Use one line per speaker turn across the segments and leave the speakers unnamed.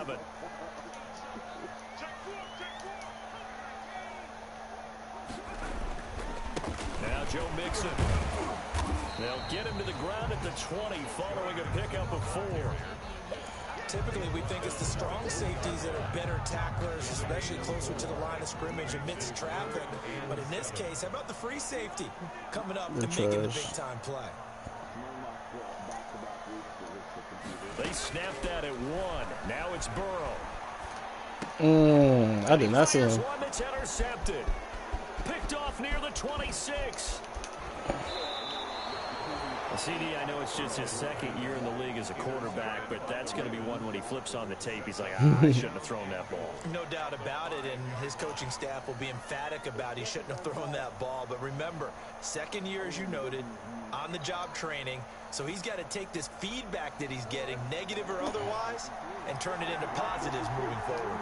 7. Now Joe Mixon. They'll get him to the ground at the 20 following a pickup of 4.
Typically, we think it's the strong safeties that are better tacklers, especially closer to the line of scrimmage amidst traffic. But in this case, how about the free safety coming up and making the big-time play?
They snapped that at 1. Now it's Burrow.
I did not see him.
One that's intercepted. Picked off near the 26. CD, I know it's just his second year in the league as a quarterback, but that's going to be one when he flips on the tape. He's like, I shouldn't have thrown that ball.
No doubt about it, and his coaching staff will be emphatic about he shouldn't have thrown that ball. But remember, second year, as you noted, on-the-job training, so he's got to take this feedback that he's getting, negative or otherwise, and turn it into positives moving forward.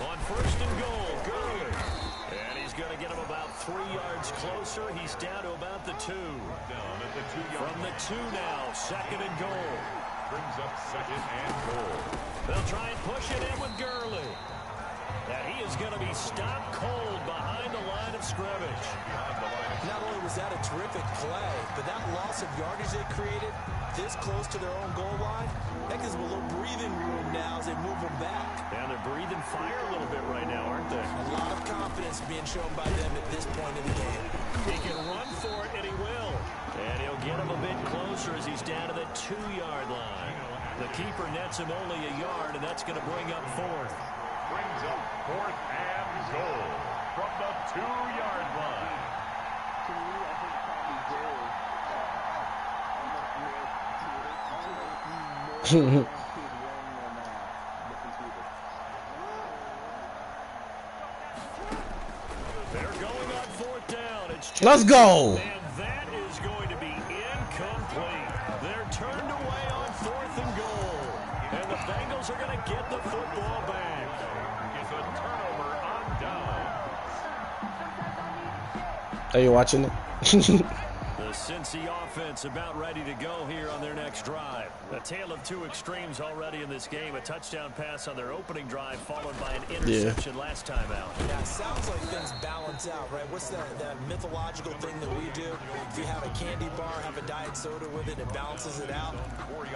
On first and goal, Gurley. And he's going to get him about 3 yards closer. He's down to about the 2. From the 2 now, second and goal.
Brings up second and goal.
They'll try and push it in with Gurley. And he is going to be stopped cold behind the line of scrimmage.
Not only was that a terrific play, but that loss of yardage they created this close to their own goal line, that gives them a little breathing room now as they move them back.
And they're breathing fire a little bit right now, aren't they?
A lot of confidence being shown by them at this point in the game.
He can run for it, and he will. And he'll get him a bit closer as he's down to the 2-yard line. The keeper nets him only a yard, and that's going to bring up 4th.
Brings up 4th and goal from the 2-yard line.
To me, I think probably goal.
They're going on 4th down.
Let's go.
And that is going to be incomplete. They're turned away on 4th and goal. And the Bengals are going to get the football back.
It's a turnover on down.
Are you watching it?
The Cincy offense about ready to go here on their next drive. A tale of 2 extremes already in this game. A touchdown pass on their opening drive followed by an interception last time out.
Yeah, it sounds like things balance out, right? What's that mythological thing that we do? If you have a candy bar, have a diet soda with it, it balances it out.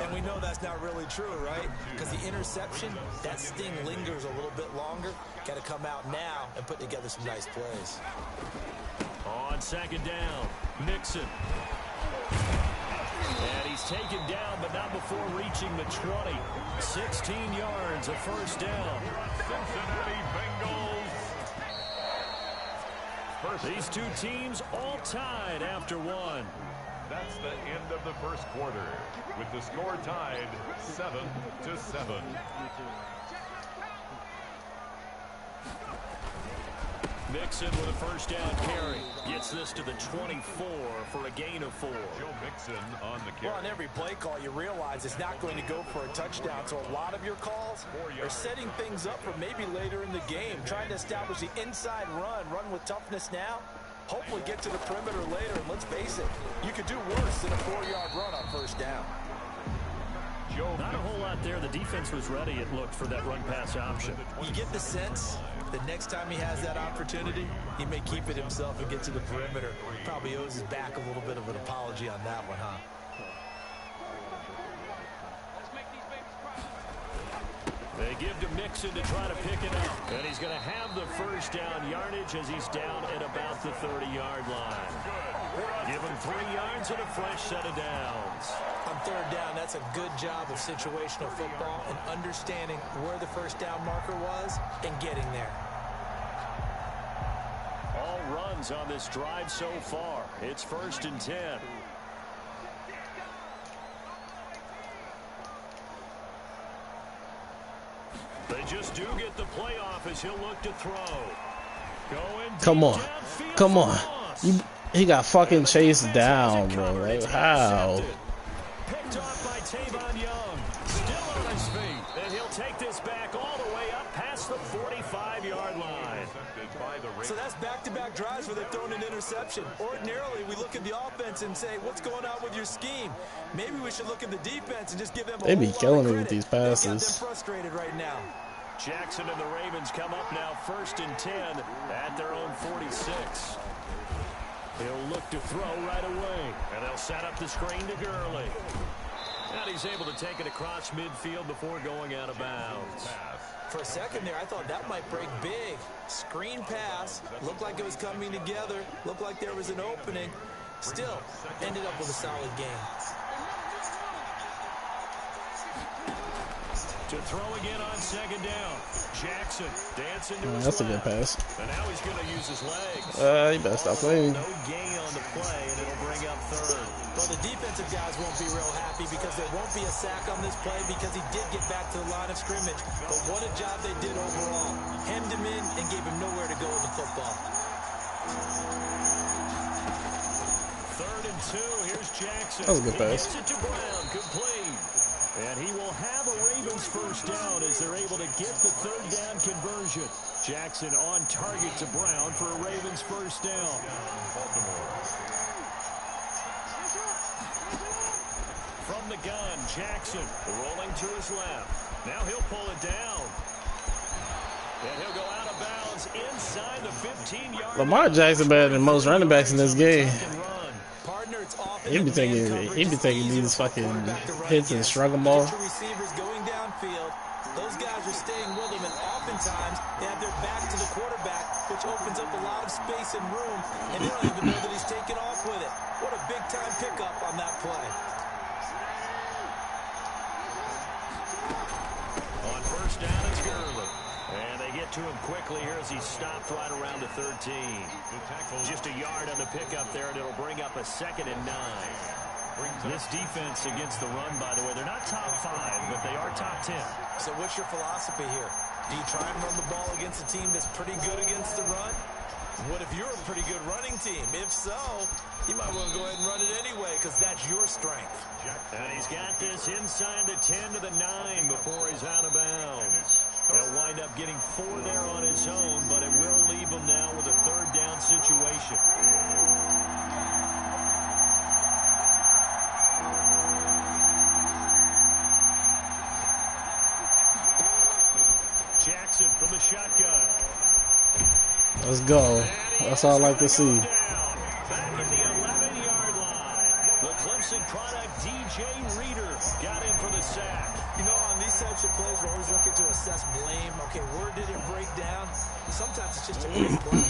And we know that's not really true, right? Because the interception, that sting lingers a little bit longer. Got to come out now and put together some nice plays.
On second down, Mixon. And he's taken down, but not before reaching the 20. 16 yards, a first down.
Cincinnati Bengals.
These 2 teams all tied after 1.
That's the end of the first quarter, with the score tied 7-7.
Mixon with a first down carry. Gets this to the 24 for a gain of 4.
Joe Mixon on the carry.
Well, on every play call, you realize it's not going to go for a touchdown. So a lot of your calls are setting things up for maybe later in the game, trying to establish the inside run with toughness now. Hopefully get to the perimeter later, and let's face it, you could do worse than a 4-yard run on first down.
Not a whole lot there. The defense was ready, it looked, for that run-pass option.
You get the sense that next time he has that opportunity, he may keep it himself and get to the perimeter. Probably owes his back a little bit of an apology on that one, huh?
They give to Mixon to try to pick it up. And he's going to have the first down yardage as he's down at about the 30-yard line. Give him 3 yards and a fresh set of downs.
On third down, that's a good job of situational football and understanding where the first down marker was and getting there.
All runs on this drive so far. It's 1st and 10. They just do get the playoff as he'll look to throw.
Come on. Come on. He got fucking chased down, bro. Like, how?
Picked off by Tavon Young. Still on his feet. And he'll take this back all the way up past the 45-yard line.
So that's back-to-back drives where they've thrown an interception. Ordinarily, we look at the offense and say, what's going on with your scheme? Maybe we should look at the defense and just give them a
They be
whole
killing
lot
me
of
with these
credit.
passes.
They've got them frustrated right now.
Jackson and the Ravens come up now 1st and 10 at their own 46. He'll look to throw right away. And they'll set up the screen to Gurley. And he's able to take it across midfield before going out of bounds.
For a second there, I thought that might break big. Screen pass. Looked like it was coming together. Looked like there was an opening. Still, ended up with a solid game.
To throw again on 2nd down. Jackson dancing to his
That's a
left.
good pass.
And now he's going to use his legs.
You better stop playing.
No gain on the play, and it'll bring up 3rd.
Well, the defensive guys won't be real happy because there won't be a sack on this play because he did get back to the line of scrimmage. But what a job they did overall. Hemmed him in and gave him nowhere to go with the football.
3rd and 2. Here's Jackson.
That was a good pass.
He gets it to Brown. Complete. And he will have a Ravens 1st down as they're able to get the 3rd down conversion. Jackson on target to Brown for a Ravens 1st down. From the gun, Jackson rolling to his left. Now he'll pull it down. And he'll go out of bounds inside the 15-yard line.
Lamar Jackson better than most running backs in this game. He be taking these fucking hits and struggle ball.
Receivers going downfield. Those guys are staying with him, and oftentimes they have their back to the quarterback, which opens up a lot of space and room, and they don't even know that he's taking off with it. What a big-time pickup on that play.
On 1st down, it's Gurley. And they get to him quickly here as he stopped right around the 13. Just a yard on the pickup there, and it'll bring up a 2nd and 9. This defense against the run, by the way, they're not top 5, but they are top 10.
So what's your philosophy here? Do you try and run the ball against a team that's pretty good against the run? What if you're a pretty good running team? If so, you might want to go ahead and run it anyway because that's your strength.
And he's got this inside the 10 to the 9 before he's out of bounds. He'll wind up getting 4 there on his own, but it will leave him now with a 3rd down situation. Jackson from the shotgun.
Let's go. That's all I like to see.
Back at the 11-yard line. The Clemson product, DJ Reader, got in for the sack.
You know, on these types of plays, we're always looking to assess blame. Okay, where did it break down? Sometimes it's just a great play.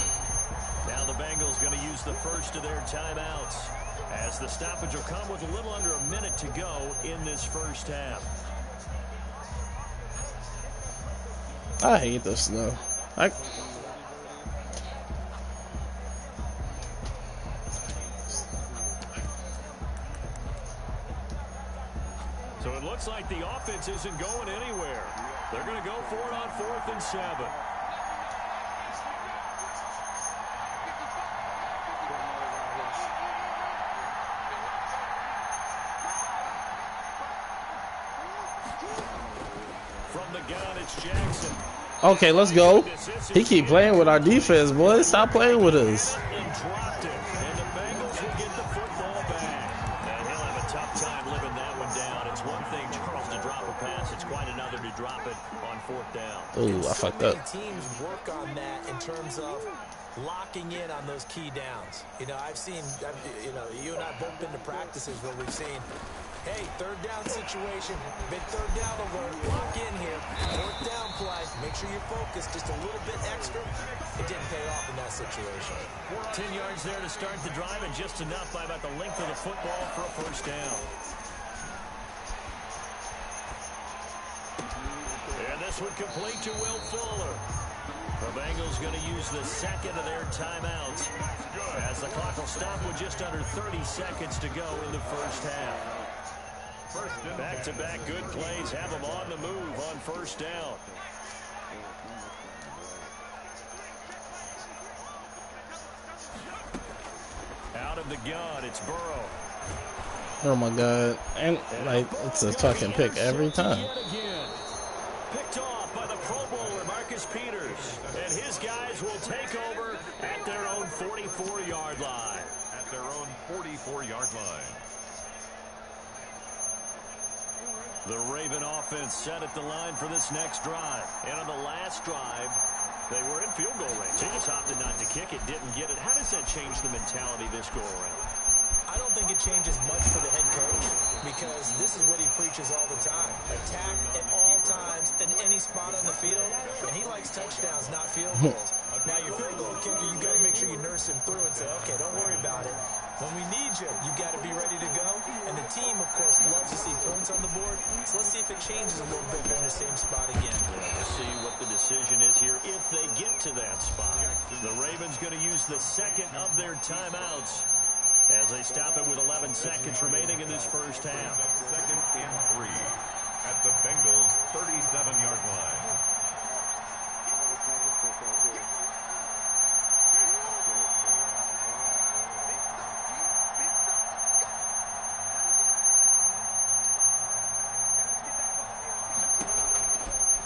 Now the Bengals going to use the first of their timeouts, as the stoppage will come with a little under a minute to go in this 1st half.
I hate this snow.
So it looks like the offense isn't going anywhere. They're going to go for it on 4th and 7. From the gun, it's Jackson.
Okay, let's go. He keep playing with our defense, boy. Stop playing with us.
And dropped it. And the Bengals will get the football back. And he'll have a tough time living that one down. It's one thing, Charles, to drop a pass. It's quite another to drop it on 4th down.
Ooh, I fucked up.
Teams work on that in terms of locking in on those key downs. You know, I've seen, you know, you and I both been to practices where we've seen, hey, 3rd down situation, big 3rd down alert, lock in here, 4th down play, make sure you're focused just a little bit extra. It didn't pay off in that situation.
10 yards there to start the drive, and just enough by about the length of the football for a 1st down. And this one complete to Will Fuller. The Bengals going to use the 2nd of their timeouts as the clock will stop with just under 30 seconds to go in the 1st half. Back-to-back good plays have them on the move on 1st down. Out of the gun, it's Burrow.
Oh my god. And like it's a fucking pick every time.
Picked off by the Pro Bowler Marcus Peters, and his guys will take over at their own 44-yard line.
At their own 44-yard line.
The Raven offense set at the line for this next drive. And on the last drive, they were in field goal range. They just opted not to kick it, didn't get it. How does that change the mentality this go around?
I don't think it changes much for the head coach because this is what he preaches all the time. Attack at all times in any spot on the field. And he likes touchdowns, not field goals. Now, your field goal kicker, you got to make sure you nurse him through and say, okay, don't worry about it. When we need you, you got to be ready to go. And the team, of course, loves to see points on the board. So let's see if it changes a little bit. They're in the same spot again.
Let's see what the decision is here if they get to that spot. The Ravens going to use the second of their timeouts as they stop it with 11 seconds remaining in this first half.
Second and 3 at the Bengals' 37-yard line.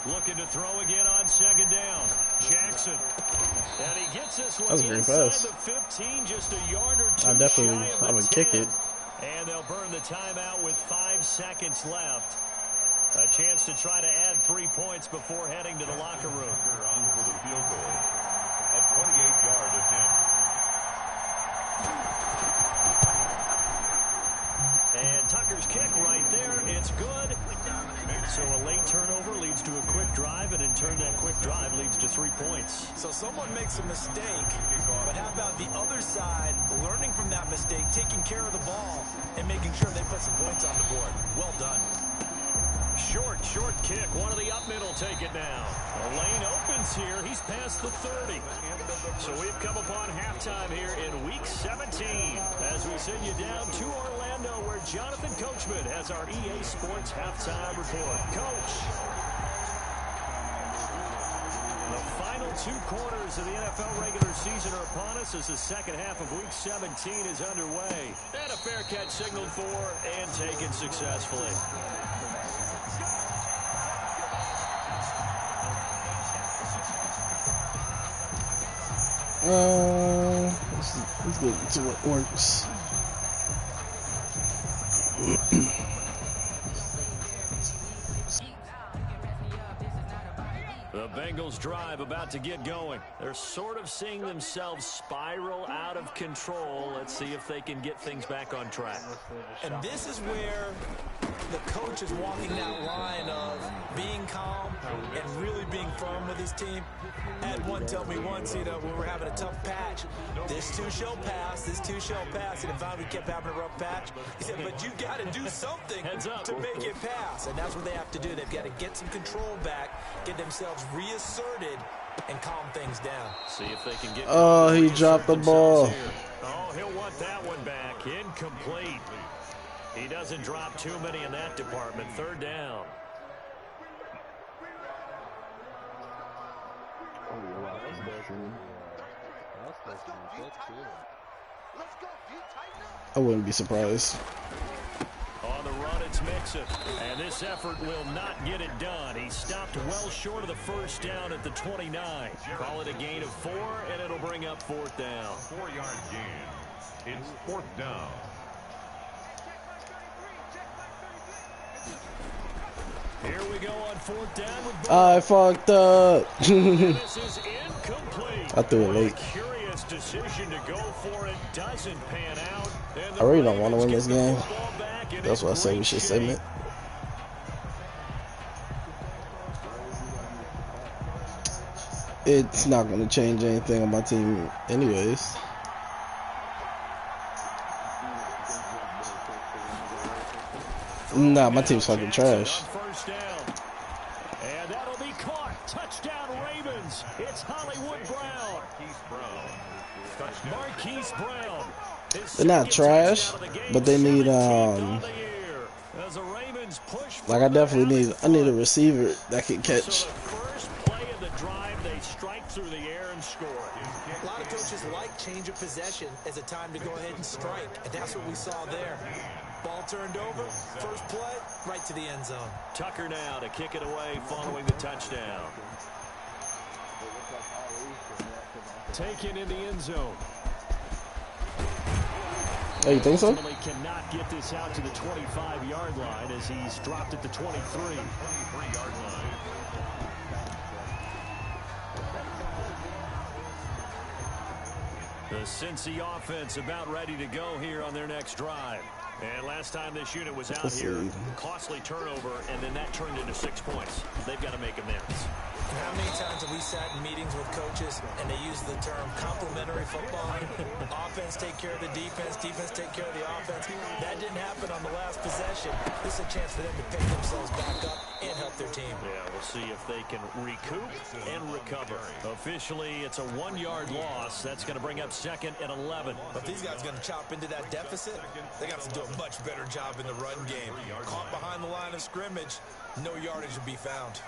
Looking to throw again on second down. Jackson. And he gets this one
That was a great
inside
pass.
the 15, just a yard or two.
I would kick it.
And they'll burn the timeout with 5 seconds left. A chance to try to add 3 points before heading to the locker room.
On for the field goal. A 28-yard attempt.
And Tucker's kick right there. It's good. So a late turnover leads to a quick drive, and in turn that quick drive leads to 3 points.
So someone makes a mistake, but how about the other side learning from that mistake, taking care of the ball, and making sure they put some points on the board? Well done.
Short kick. One of the up middle take it now. The lane opens here. He's past the 30. So we've come upon halftime here in Week 17 as we send you down to Orlando where Jonathan Coachman has our EA Sports halftime report. Coach. The final 2 quarters of the NFL regular season are upon us as the second half of Week 17 is underway. And a fair catch signaled for and taken successfully.
Let's get to what works.
The Bengals drive about to get going. They're sort of seeing themselves spiral out of control. Let's see if they can get things back on track.
And this is where the coach is walking that line of being calm and really being firm with his team. I had one tell me once, you know, when we're having a tough patch, this too shall pass, this too shall pass. And if we kept having a rough patch, he said, but you got to do something to make it pass. And that's what they have to do. They've got to get some control back, get themselves reasserted, and calm things down.
See if they can get.
Oh, he dropped the ball.
Oh, he'll want that one back. Incomplete. He doesn't drop too many in that department. Third down.
I wouldn't be surprised.
On the run, it's Mixon. And this effort will not get it done. He stopped well short of the first down at the 29. Call it a gain of 4, and it'll bring up 4th down.
4-yard gain. It's 4th down.
Here we go on 4th down with
I fucked up.
This is incomplete.
I threw it late.
Curious decision to go for it. Doesn't pan out.
I really don't want to win this game. That's why I say we should segment. It's not going to change anything on my team anyways. Nah, my team's fucking trash.
First down. And that'll be caught. Touchdown Ravens. It's Hollywood Brown. Marquise Brown.
They're not trash, but they need like I definitely need a receiver that can catch.
So the first play of the drive, they strike through the air and score.
A lot of coaches Coaches like change of possession as a time to go ahead and strike, and that's what we saw there. Ball turned over, first play, right to the end zone.
Tucker now to kick it away following the touchdown. Taken in the end zone.
Oh, you think so?
Cannot get this out to the 25-yard line as he's dropped at the 23-yard line. The Cincy offense about ready to go here on their next drive. And last time this unit was out here, costly turnover, and then that turned into 6 points. They've got to make amends.
How many times have we sat in meetings with coaches and they use the term complementary football? Offense take care of the defense, defense take care of the offense. That didn't happen on the last possession. This is a chance for them to pick themselves back up and help their team.
Yeah, we'll see if they can recoup and recover. Officially, it's a 1-yard loss. That's going to bring up 2nd and 11.
But these guys are going to chop into that deficit. They got to do a much better job in the run game. Caught behind the line of scrimmage, no yardage to be found.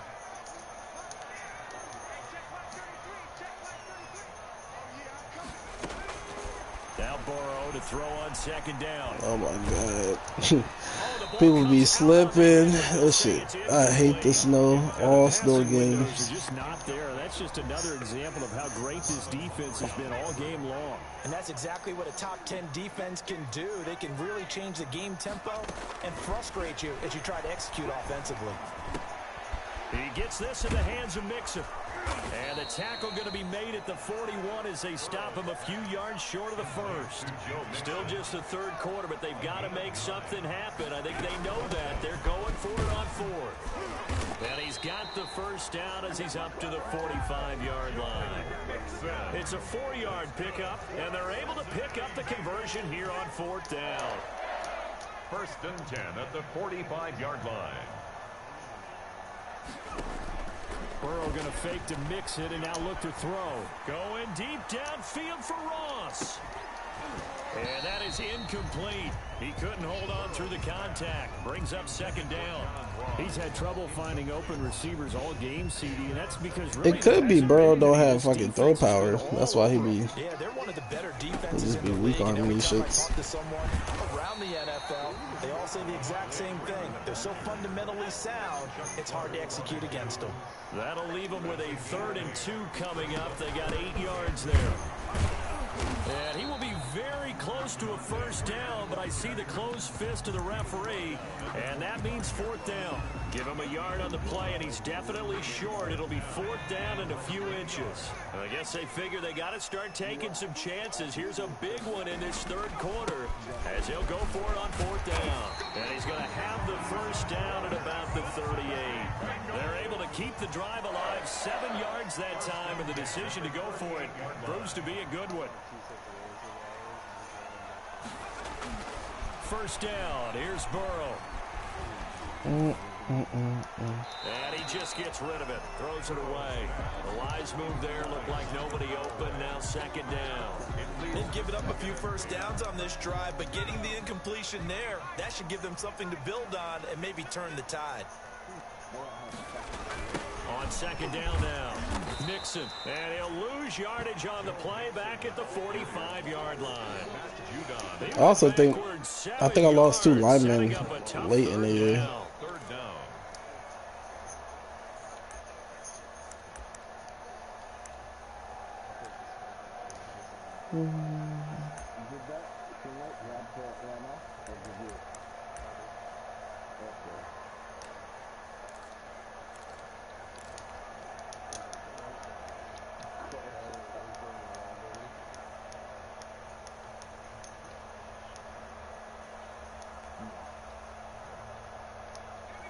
Now Burrow to throw on 2nd down.
Oh my god. People be slipping. That shit. I hate the snow. All snow games.
Just not there. That's just another example of how great this defense has been all game long.
And that's exactly what a top 10 defense can do. They can really change the game tempo and frustrate you as you try to execute offensively.
He gets this in the hands of Mixon. And the tackle going to be made at the 41 as they stop him a few yards short of the first. Still just the third quarter, but they've got to make something happen. I think they know that. They're going for it on 4th. And he's got the first down as he's up to the 45-yard line. It's a 4-yard pickup, and they're able to pick up the conversion here on 4th down.
1st and 10 at the 45-yard line.
Burrow going to fake to mix it and now look to throw. Going deep downfield for Ross. And that is incomplete. He couldn't hold on through the contact. Brings up 2nd down. He's had trouble finding open receivers all game, CD, and that's because really
it could be Burrow don't have fucking throw power. That's why he be.
Yeah, they're one of the better defenses
in the league. And every time I talk
to someone around the NFL, they all say the exact same thing. They're so fundamentally sound, it's hard to execute against them.
That'll leave them with a 3rd and 2 coming up. They got 8 yards there. And he will be very close to a first down, but I see the closed fist of the referee, and that means 4th down. Give him a yard on the play, and he's definitely short. It'll be 4th down and a few inches. I guess they figure they got to start taking some chances. Here's a big one in this 3rd quarter as he'll go for it on 4th down. And he's going to have the first down at about the 38. They're able to keep the drive alive, 7 yards that time, and the decision to go for it proves to be a good one. First down. Here's Burrow. And he just gets rid of it. Throws it away. The wise move there. Looked like nobody open. Now 2nd down.
They've given up a few first downs on this drive, but getting the incompletion there, that should give them something to build on and maybe turn the tide.
On 2nd down now. Mixon. And he'll lose yardage on the play back at the 45-yard line.
I also think I lost 2 linemen late in the year.
3rd down.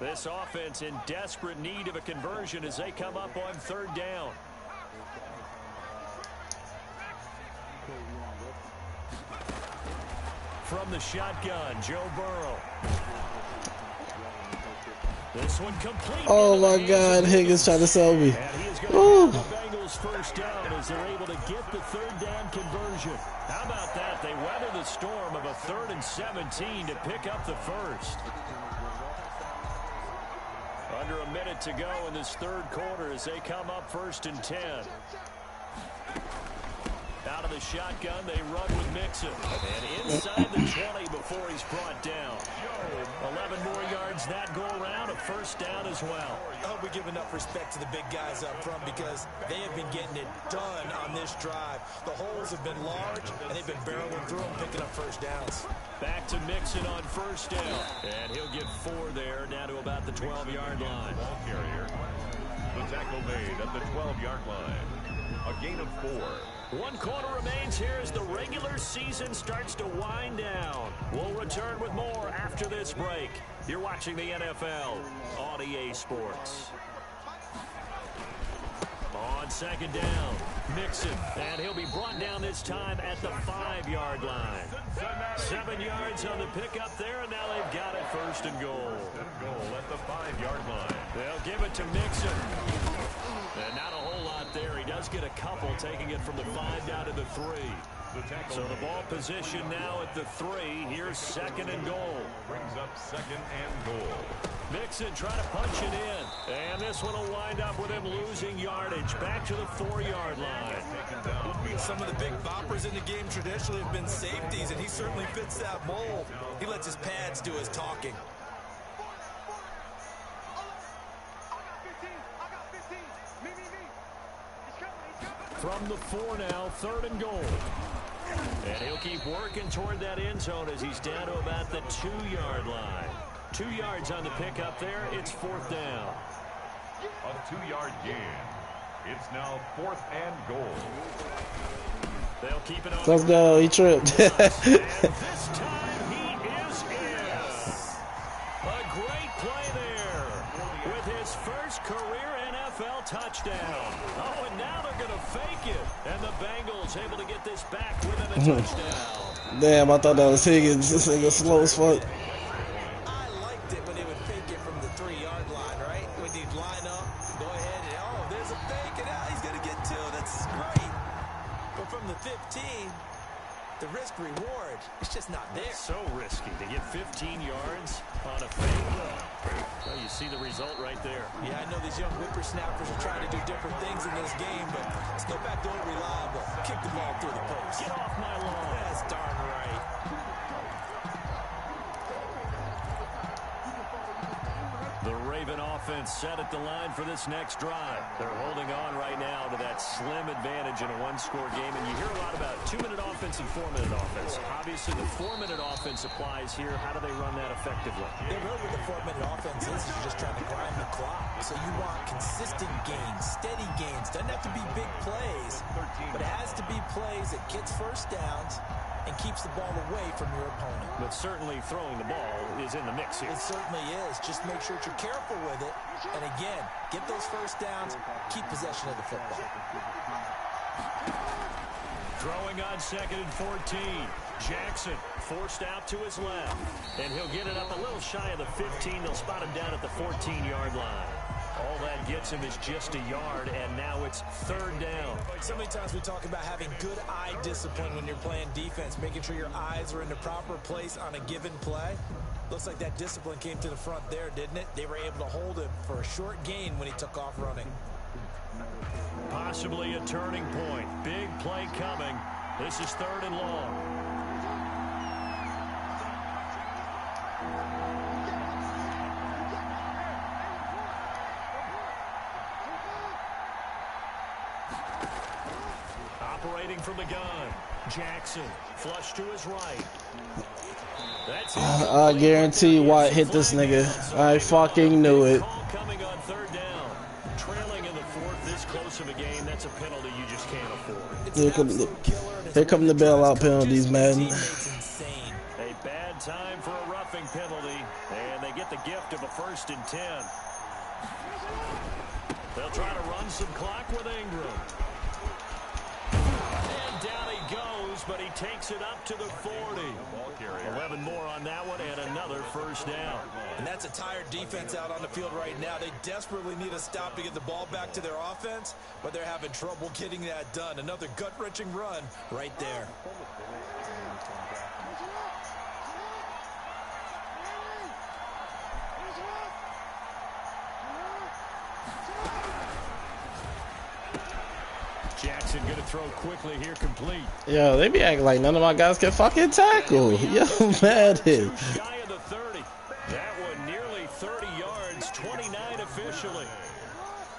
This offense in desperate need of a conversion as they come up on 3rd down. From the shotgun, Joe Burrow. This one complete.
Oh my God, Higgins trying to sell me.
And he is going to have the Bengals first down as they're able to get the 3rd down conversion. How about that? They weather the storm of a 3rd and 17 to pick up the first. Under a minute to go in this 3rd quarter as they come up 1st and 10. Out out of the shotgun. They run with Mixon. And inside the 20 before he's brought down. 11 more yards that go around. A first down as well.
I hope we give enough respect to the big guys up front because they have been getting it done on this drive. The holes have been large, and they've been barreling through them, picking up first downs.
Back to Mixon on first down. And he'll get 4 there, down to about the 12-yard line.
Ball carrier. The tackle made at the 12-yard line. A gain of 4.
1 quarter remains here as the regular season starts to wind down. We'll return with more after this break. You're watching the NFL on EA Sports. On second down, Mixon, and he'll be brought down this time at the 5-yard line. 7 yards on the pickup there, and now they've got it first and goal.
Goal at the 5-yard line.
They'll give it to Mixon. And not a whole lot there. He does get a couple, taking it from the 5 down to the 3. So the ball position now at the 3. Here's second and goal.
Brings up second and goal.
Mixon trying to punch it in. And this one will wind up with him losing yardage. Back to the 4-yard line.
Some of the big boppers in the game traditionally have been safeties, and he certainly fits that mold. He lets his pads do his talking.
From the 4 now, third and goal. And he'll keep working toward that end zone as he's down to about the 2-yard line. 2 yards on the pickup there. It's 4th down.
A 2-yard gain. It's now 4th and goal.
They'll keep it on.
Let's go. He tripped.
And this time he is in. A great play there with his first career NFL touchdown. Oh, and now they're going to fake it. And the Bengals able to get this back within a touchdown.
Damn, I thought that was Higgins. This nigga slow as fuck.
I liked it when they would fake it from the 3-yard line, right? When you'd line up, go ahead, and oh, there's a fake, and now he's going to get 2. That's great. But from the 15, the risk-reward, it's just not there.
So risky to get 15 yards on a fake. Well, you see the result right there.
Yeah, I know these young whippersnappers are trying to do different things in this game, but let's go back to old reliable. Kick the ball through the post.
Get off my lawn.
That's darn right.
The Raven offense set at the line for this next drive. They're holding on right now to that slim advantage in a 1-score game. And you hear a lot about 2-minute offense and 4-minute offense. Obviously, the 4-minute offense applies here. How do they run that effectively?
Yeah, really what the 4-minute offense is you're just trying to grind the clock. So you want consistent gains, steady gains. Doesn't have to be big plays, but it has to be plays that gets first downs and keeps the ball away from your opponent.
But certainly throwing the ball is in the mix here.
It certainly is. Just make sure that you're careful with it. And again, get those first downs, keep possession of the football.
Throwing on second and 14. Jackson forced out to his left. And he'll get it up a little shy of the 15. They'll spot him down at the 14-yard line. All that gets him is just a yard, and now it's 3rd down.
So many times we talk about having good eye discipline when you're playing defense, making sure your eyes are in the proper place on a given play. Looks like that discipline came to the front there, didn't it? They were able to hold him for a short gain when he took off running.
Possibly a turning point. Big play coming. This is 3rd and long. Operating from the gun. Jackson flush to his right. That's
I guarantee White hit this nigga. I fucking knew it.
Coming on 3rd down. Trailing in the 4th, this close of a game, that's a penalty you just can't afford.
Here come the bailout penalties, Madden.
A bad time for a roughing penalty, and they get the gift of a 1st and 10. They'll try to run some clock with Ingram. And down he goes, but he takes it up to the 40. 11 more on that one, and another 1st down.
And that's a tired defense out on the field right now. They desperately need a stop to get the ball back to their offense, but they're having trouble getting that done. Another gut-wrenching run right there.
Jackson Jackson going to throw quickly here, complete.
Yo, they be acting like none of my guys can fucking tackle. Yo, Madden.
Shy of the 30. That one nearly 30 yards, 29 officially.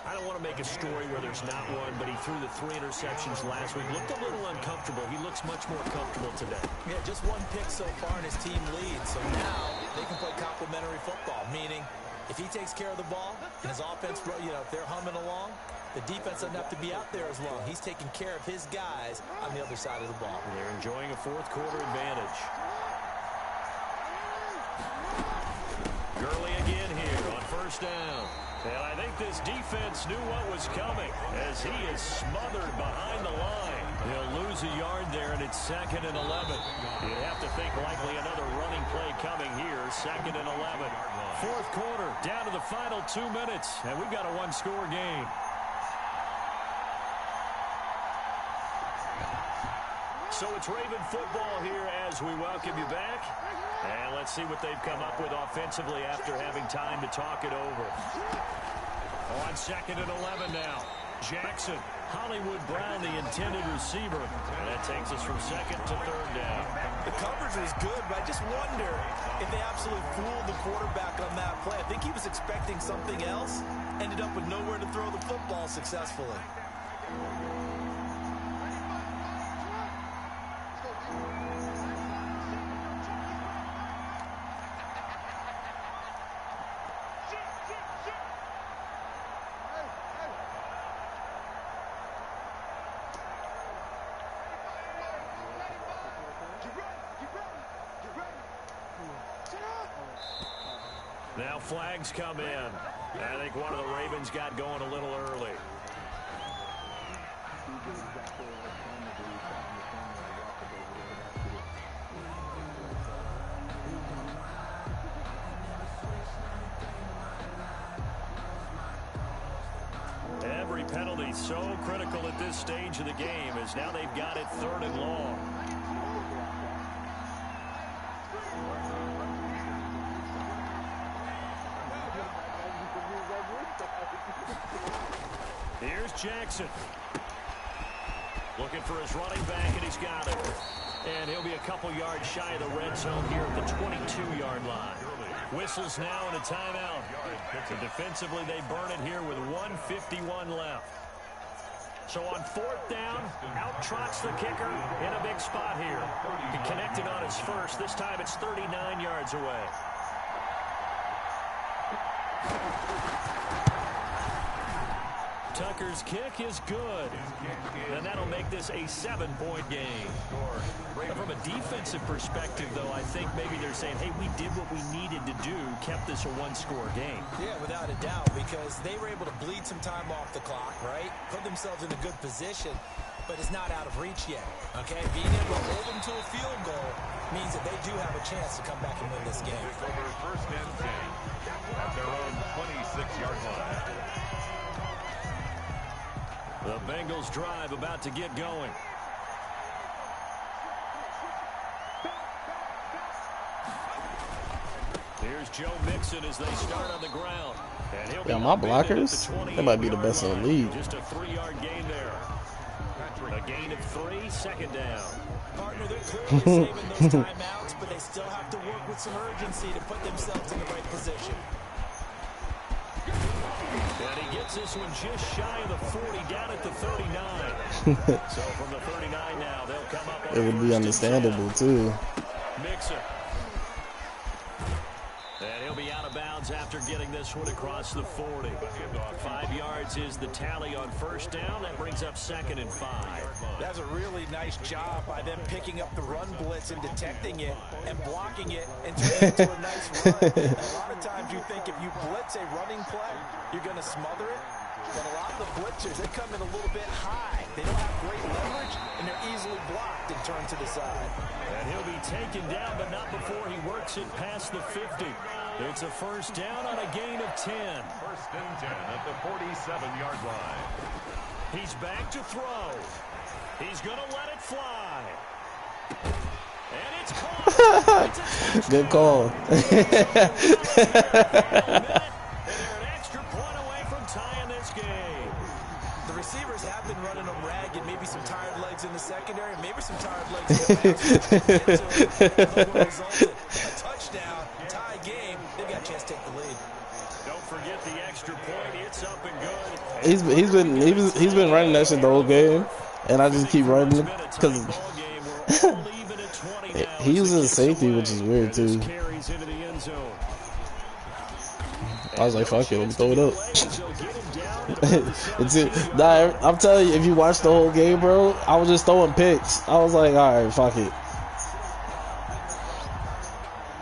I don't want to make a story where there's not one, but he threw the 3 interceptions last week. Looked a little uncomfortable. He looks much more comfortable today.
Yeah, just 1 pick so far and his team leads. So now they can play complementary football, meaning if he takes care of the ball and his offense, if they're humming along, the defense doesn't have to be out there as long. He's taking care of his guys on the other side of the ball.
They're enjoying a fourth quarter advantage. Gurley again here on first down. And I think this defense knew what was coming as he is smothered behind the line. He'll lose a yard there, and it's 2nd and 11. You'd have to think likely another running play coming here, 2nd and 11. Fourth quarter, down to the final 2 minutes, and we've got a 1-score game. So it's Raven football here as we welcome you back. And let's see what they've come up with offensively after having time to talk it over. On 2nd and 11 now. Jackson, Hollywood Brown, the intended receiver. And that takes us from 2nd to 3rd down.
The coverage was good, but I just wonder if they absolutely fooled the quarterback on that play. I think he was expecting something else. Ended up with nowhere to throw the football successfully.
Now flags come in. I think one of the Ravens got going a little early. Every penalty so critical at this stage of the game as now they've got it 3rd and long. Here's Jackson. Looking for his running back, and he's got it. And he'll be a couple yards shy of the red zone here at the 22-yard line. Whistles now and a timeout. So defensively, they burn it here with 1:51 left. So on 4th down, out trots the kicker in a big spot here. He connected on his first. This time it's 39 yards away. Tucker's kick is good. And that'll make this a 7-point game. From a defensive perspective, though, I think maybe they're saying, hey, we did what we needed to do, kept this a 1-score game.
Yeah, without a doubt, because they were able to bleed some time off the clock, right? Put themselves in a good position, but it's not out of reach yet, okay? Being able to hold them to a field goal means that they do have a chance to come back and win this game.
Over 1st and 10 at their own 26-yard line.
The Bengals drive about to get going. Here's Joe Mixon as they start on the ground. And he'll
Yeah, my blockers, they might be the best in the league.
Just a 3-yard gain there. A gain of 3, 2nd down.
Partner, they're clearly saving those timeouts, but they still have to work with some urgency to put themselves in the right position.
And he gets this one just shy of the 40, down at the 39. So from the 39 now, they'll come up.
It would be understandable, too.
Mixon. And he'll be out of bounds after getting this one across the 40. 5 yards is the tally on 1st down. That brings up 2nd and 5.
That's a really nice job by them picking up the run blitz and detecting it and blocking it and turning it into a nice run. And a lot of times you think if you blitz a running play, you're going to smother it. But a lot of the blitzers, they come in a little bit high. They don't have great leverage, and they're easily blocked and turned to the side.
And he'll be taken down, but not before he works it past the 50. It's a 1st down on a gain of 10.
1st and 10 at the 47-yard line.
He's back to throw. He's going to let it fly. And it's caught.
Good call.
Extra point away from tying this game.
The receivers have been running them ragged. Maybe some tired legs in the secondary, maybe some tired legs in the back. Resulted a touchdown, tie game. They've got a chance to take the lead.
Don't forget the extra point. It's up and good.
He's been running that shit the whole game, and I just keep running it because he uses safety, which is weird too. I was like, fuck it, let me throw it up. It's it. Nah, I'm telling you, if you watch the whole game, bro, I was just throwing picks. I was like, all right, fuck it.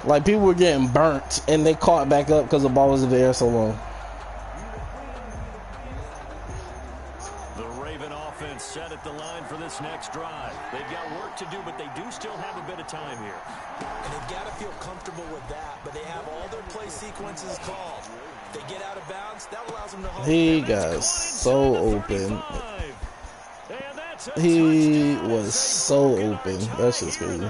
Like, people were getting burnt, and they caught back up because the ball was in the air so long.
The Raven offense set at the line for this next drive. They've got work to do, but they do still have a bit of time here.
And they've got to feel comfortable with that, but they have all their play sequences called. They get out of bounds, that allows them to hold.
He got so open. He was so open. That shit's crazy.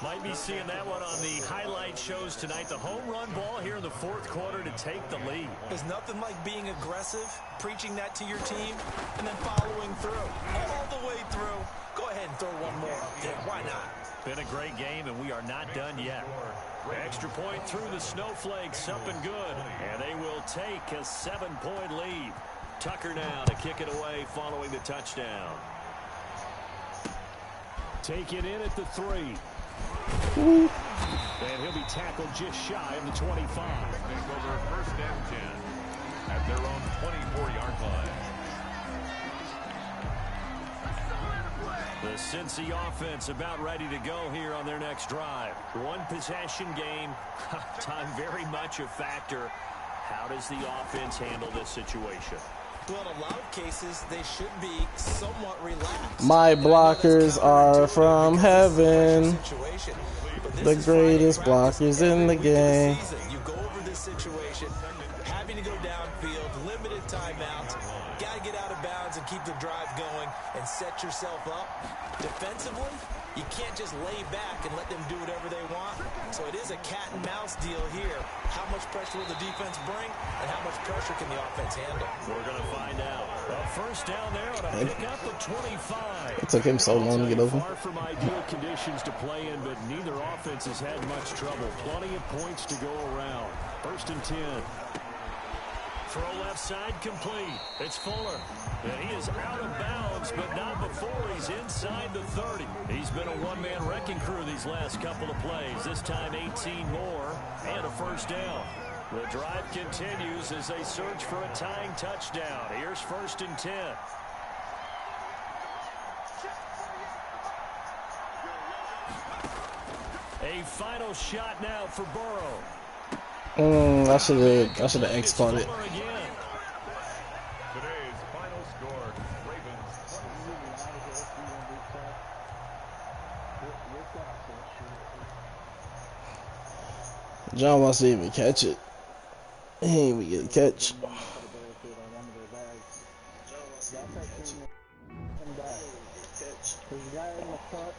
Might be seeing that one on the highlight shows tonight. The home run ball here in the fourth quarter to take the lead.
There's nothing like being aggressive, preaching that to your team, and then following through. All the way through. Go ahead and throw one more up there. Why not?
Been a great game, and we are not done yet. Extra point through the snowflakes, up and good. And they will take a 7-point lead. Tucker now to kick it away following the touchdown. Take it in at the 3. And he'll be tackled just shy of the 25.
They go their first and 10 at their own 24-yard line.
The Cincy offense about ready to go here on their next drive. One possession game. Time very much a factor. How does the offense handle this situation?
Well, in a lot of cases, they should be somewhat relaxed.
My blockers are from heaven. The greatest blockers in the game.
You go over this situation, having to go downfield, limited timeouts, got to get out of bounds and keep the drive going and set yourself up. Defensively, you can't just lay back and let them do whatever they want. So it is a cat and mouse deal here. How much pressure will the defense bring, and how much pressure can the offense handle?
We're going to find out. A first down there on a pickup of 25.
It took him so long to get over.
Far from ideal conditions to play in, but neither offense has had much trouble. Plenty of points to go around. First and 10. Throw left side complete. It's Fuller. And he is out of bounds, but not before he's inside the 30. He's been a one-man wrecking crew these last couple of plays. This time 18 more and a first down. The drive continues as they search for a tying touchdown. Here's first and 10. A final shot now for Burrow.
I should have X-caught it.
Today's final score, Ravens.
John wants to even catch it. He ain't even get a catch.
There's a guy in the front.